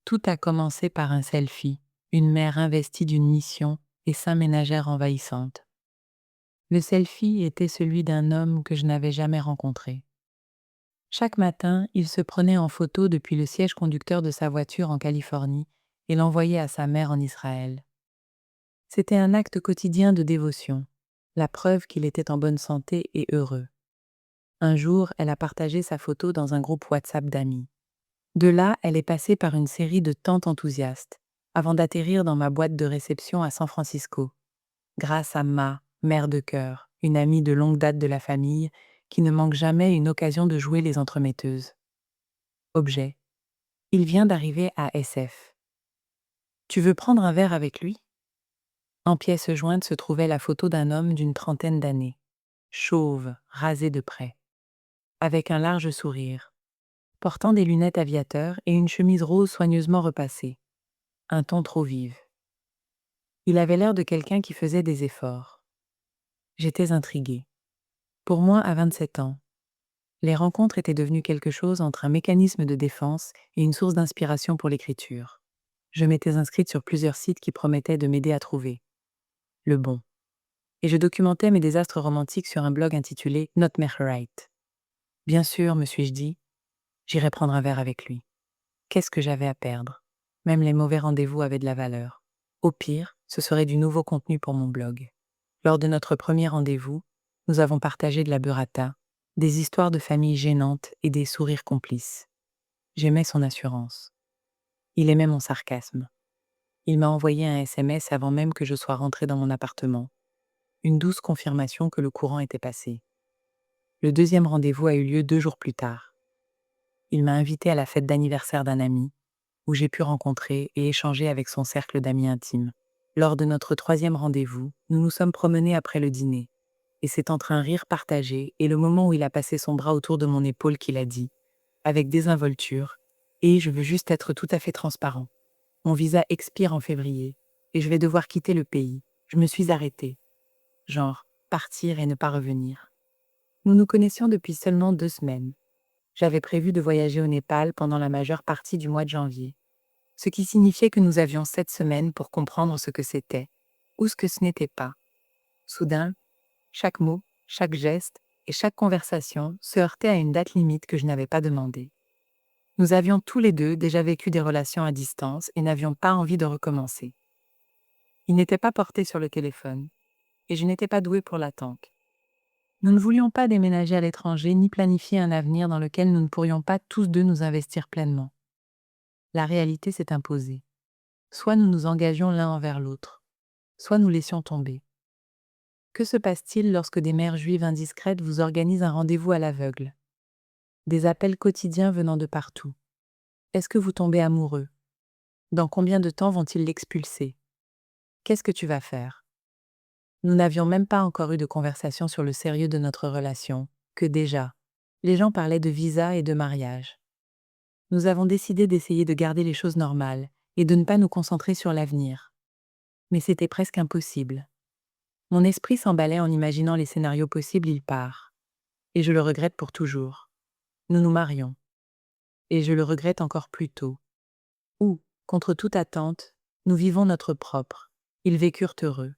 Tout a commencé par un selfie, une mère investie d'une mission et 5 ménagères envahissantes. Le selfie était celui d'un homme que je n'avais jamais rencontré. Chaque matin, il se prenait en photo depuis le siège conducteur de sa voiture en Californie et l'envoyait à sa mère en Israël. C'était un acte quotidien de dévotion, la preuve qu'il était en bonne santé et heureux. Un jour, elle a partagé sa photo dans un groupe WhatsApp d'amis. De là, elle est passée par une série de tantes enthousiastes, avant d'atterrir dans ma boîte de réception à San Francisco, grâce à Ma, mère de cœur, une amie de longue date de la famille, qui ne manque jamais une occasion de jouer les entremetteuses. Objet. Il vient d'arriver à SF. Tu veux prendre un verre avec lui? En pièce jointe se trouvait la photo d'un homme d'une trentaine d'années, chauve, rasé de près, avec un large sourire, portant des lunettes aviateurs et une chemise rose soigneusement repassée, un ton trop vif. Il avait l'air de quelqu'un qui faisait des efforts. J'étais intriguée. Pour moi, à 27 ans, les rencontres étaient devenues quelque chose entre un mécanisme de défense et une source d'inspiration pour l'écriture. Je m'étais inscrite sur plusieurs sites qui promettaient de m'aider à trouver le bon. Et je documentais mes désastres romantiques sur un blog intitulé Not Right. Bien sûr, me suis-je dit, j'irai prendre un verre avec lui. Qu'est-ce que j'avais à perdre? Même les mauvais rendez-vous avaient de la valeur. Au pire, ce serait du nouveau contenu pour mon blog. Lors de notre premier rendez-vous, nous avons partagé de la burrata, des histoires de famille gênantes et des sourires complices. J'aimais son assurance. Il aimait mon sarcasme. Il m'a envoyé un SMS avant même que je sois rentrée dans mon appartement. Une douce confirmation que le courant était passé. Le deuxième rendez-vous a eu lieu 2 jours plus tard. Il m'a invité à la fête d'anniversaire d'un ami, où j'ai pu rencontrer et échanger avec son cercle d'amis intimes. Lors de notre troisième rendez-vous, nous nous sommes promenés après le dîner. Et c'est entre un rire partagé et le moment où il a passé son bras autour de mon épaule qu'il a dit, avec désinvolture, « Et je veux juste être tout à fait transparent. Mon visa expire en février, et je vais devoir quitter le pays. Je me suis arrêtée. » Genre, partir et ne pas revenir. Nous nous connaissions depuis seulement 2 semaines. J'avais prévu de voyager au Népal pendant la majeure partie du mois de janvier, ce qui signifiait que nous avions 7 semaines pour comprendre ce que c'était, ou ce que ce n'était pas. Soudain, chaque mot, chaque geste et chaque conversation se heurtaient à une date limite que je n'avais pas demandée. Nous avions tous les deux déjà vécu des relations à distance et n'avions pas envie de recommencer. Il n'était pas porté sur le téléphone, et je n'étais pas douée pour l'attente. Nous ne voulions pas déménager à l'étranger ni planifier un avenir dans lequel nous ne pourrions pas tous deux nous investir pleinement. La réalité s'est imposée. Soit nous nous engagions l'un envers l'autre, soit nous laissions tomber. Que se passe-t-il lorsque des mères juives indiscrètes vous organisent un rendez-vous à l'aveugle? Des appels quotidiens venant de partout. Est-ce que vous tombez amoureux? Dans combien de temps vont-ils l'expulser? Qu'est-ce que tu vas faire? Nous n'avions même pas encore eu de conversation sur le sérieux de notre relation, que déjà, les gens parlaient de visa et de mariage. Nous avons décidé d'essayer de garder les choses normales et de ne pas nous concentrer sur l'avenir. Mais c'était presque impossible. Mon esprit s'emballait en imaginant les scénarios possibles, il part. Et je le regrette pour toujours. Nous nous marions. Et je le regrette encore plus tôt. Ou, contre toute attente, nous vivons notre propre. Ils vécurent heureux.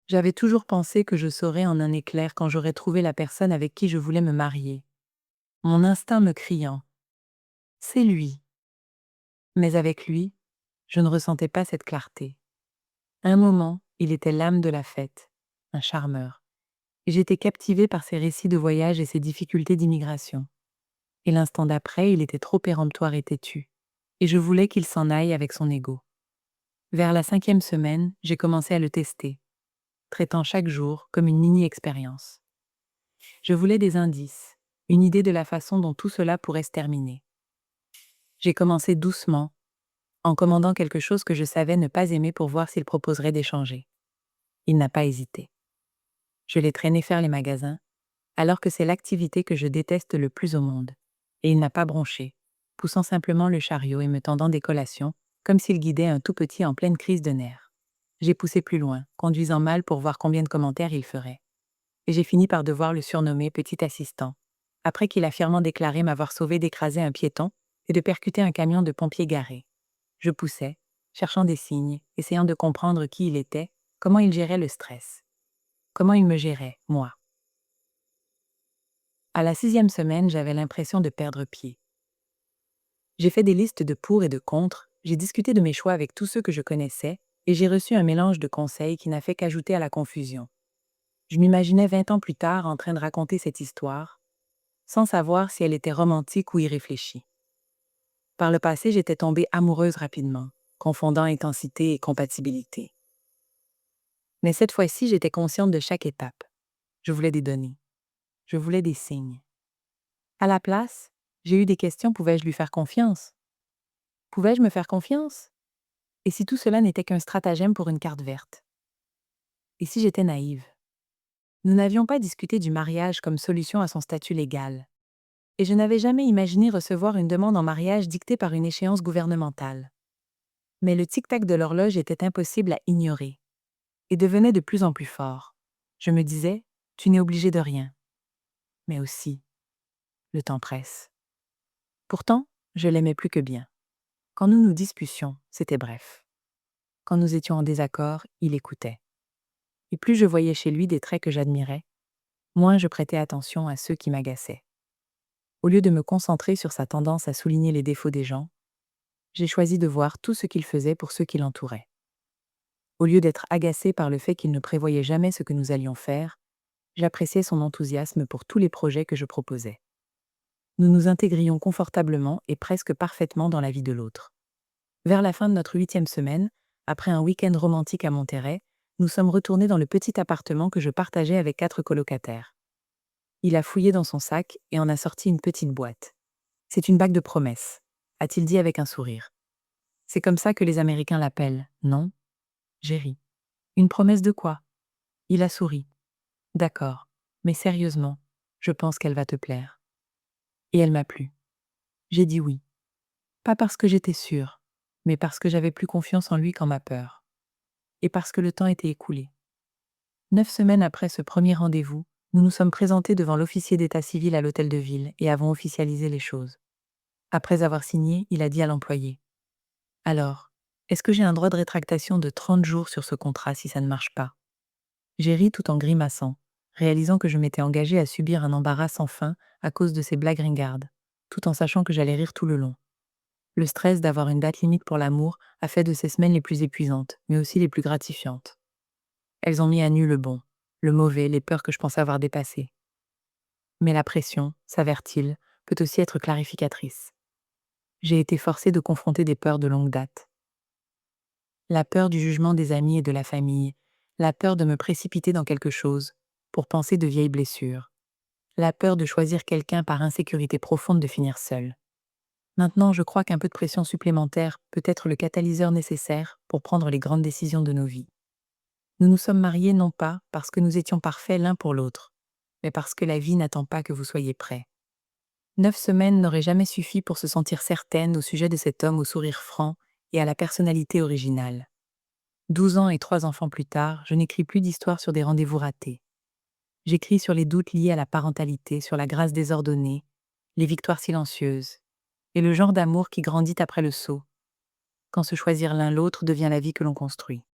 J'avais toujours pensé que je saurais en un éclair quand j'aurais trouvé la personne avec qui je voulais me marier. Mon instinct me criant. C'est lui. Mais avec lui, je ne ressentais pas cette clarté. À un moment, il était l'âme de la fête, un charmeur. Et j'étais captivée par ses récits de voyage et ses difficultés d'immigration. Et l'instant d'après, il était trop péremptoire et têtu. Et je voulais qu'il s'en aille avec son ego. Vers la 5e semaine, j'ai commencé à le tester, traitant chaque jour comme une mini-expérience. Je voulais des indices, une idée de la façon dont tout cela pourrait se terminer. J'ai commencé doucement, en commandant quelque chose que je savais ne pas aimer pour voir s'il proposerait d'échanger. Il n'a pas hésité. Je l'ai traîné faire les magasins, alors que c'est l'activité que je déteste le plus au monde. Et il n'a pas bronché, poussant simplement le chariot et me tendant des collations, comme s'il guidait un tout petit en pleine crise de nerfs. J'ai poussé plus loin, conduisant mal pour voir combien de commentaires il ferait. Et j'ai fini par devoir le surnommer petit assistant, après qu'il a fièrement déclaré m'avoir sauvé d'écraser un piéton et de percuter un camion de pompiers garé. Je poussais, cherchant des signes, essayant de comprendre qui il était, comment il gérait le stress, comment il me gérait, moi. À la 6e semaine, j'avais l'impression de perdre pied. J'ai fait des listes de pour et de contre, j'ai discuté de mes choix avec tous ceux que je connaissais, et j'ai reçu un mélange de conseils qui n'a fait qu'ajouter à la confusion. Je m'imaginais 20 ans plus tard en train de raconter cette histoire, sans savoir si elle était romantique ou irréfléchie. Par le passé, j'étais tombée amoureuse rapidement, confondant intensité et compatibilité. Mais cette fois-ci, j'étais consciente de chaque étape. Je voulais des données. Je voulais des signes. À la place, j'ai eu des questions: pouvais-je lui faire confiance? Pouvais-je me faire confiance? Et si tout cela n'était qu'un stratagème pour une carte verte? Et si j'étais naïve? Nous n'avions pas discuté du mariage comme solution à son statut légal. Et je n'avais jamais imaginé recevoir une demande en mariage dictée par une échéance gouvernementale. Mais le tic-tac de l'horloge était impossible à ignorer et devenait de plus en plus fort. Je me disais: tu n'es obligé de rien. Mais aussi, le temps presse. Pourtant, je l'aimais plus que bien. Quand nous nous disputions, c'était bref. Quand nous étions en désaccord, il écoutait. Et plus je voyais chez lui des traits que j'admirais, moins je prêtais attention à ceux qui m'agaçaient. Au lieu de me concentrer sur sa tendance à souligner les défauts des gens, j'ai choisi de voir tout ce qu'il faisait pour ceux qui l'entouraient. Au lieu d'être agacée par le fait qu'il ne prévoyait jamais ce que nous allions faire, j'appréciais son enthousiasme pour tous les projets que je proposais. Nous nous intégrions confortablement et presque parfaitement dans la vie de l'autre. Vers la fin de notre 8e semaine, après un week-end romantique à Monterrey, nous sommes retournés dans le petit appartement que je partageais avec 4 colocataires. Il a fouillé dans son sac et en a sorti une petite boîte. C'est une bague de promesses, a-t-il dit avec un sourire. C'est comme ça que les Américains l'appellent, non? J'ai ri. Une promesse de quoi? Il a souri. D'accord, mais sérieusement, je pense qu'elle va te plaire. Et elle m'a plu. J'ai dit oui. Pas parce que j'étais sûre, mais parce que j'avais plus confiance en lui qu'en ma peur. Et parce que le temps était écoulé. 9 semaines après ce premier rendez-vous, nous nous sommes présentés devant l'officier d'état civil à l'hôtel de ville et avons officialisé les choses. Après avoir signé, il a dit à l'employé: alors, est-ce que j'ai un droit de rétractation de 30 jours sur ce contrat si ça ne marche pas? J'ai ri tout en grimaçant, réalisant que je m'étais engagée à subir un embarras sans fin à cause de ces blagues ringardes, tout en sachant que j'allais rire tout le long. Le stress d'avoir une date limite pour l'amour a fait de ces semaines les plus épuisantes, mais aussi les plus gratifiantes. Elles ont mis à nu le bon, le mauvais, les peurs que je pensais avoir dépassées. Mais la pression, s'avère-t-il, peut aussi être clarificatrice. J'ai été forcée de confronter des peurs de longue date. La peur du jugement des amis et de la famille, la peur de me précipiter dans quelque chose, pour penser de vieilles blessures, la peur de choisir quelqu'un par insécurité profonde de finir seule. Maintenant, je crois qu'un peu de pression supplémentaire peut être le catalyseur nécessaire pour prendre les grandes décisions de nos vies. Nous nous sommes mariés non pas parce que nous étions parfaits l'un pour l'autre, mais parce que la vie n'attend pas que vous soyez prêts. 9 semaines n'auraient jamais suffi pour se sentir certaine au sujet de cet homme au sourire franc et à la personnalité originale. 12 ans et 3 enfants plus tard, je n'écris plus d'histoires sur des rendez-vous ratés. J'écris sur les doutes liés à la parentalité, sur la grâce désordonnée, les victoires silencieuses, et le genre d'amour qui grandit après le saut, quand se choisir l'un l'autre devient la vie que l'on construit.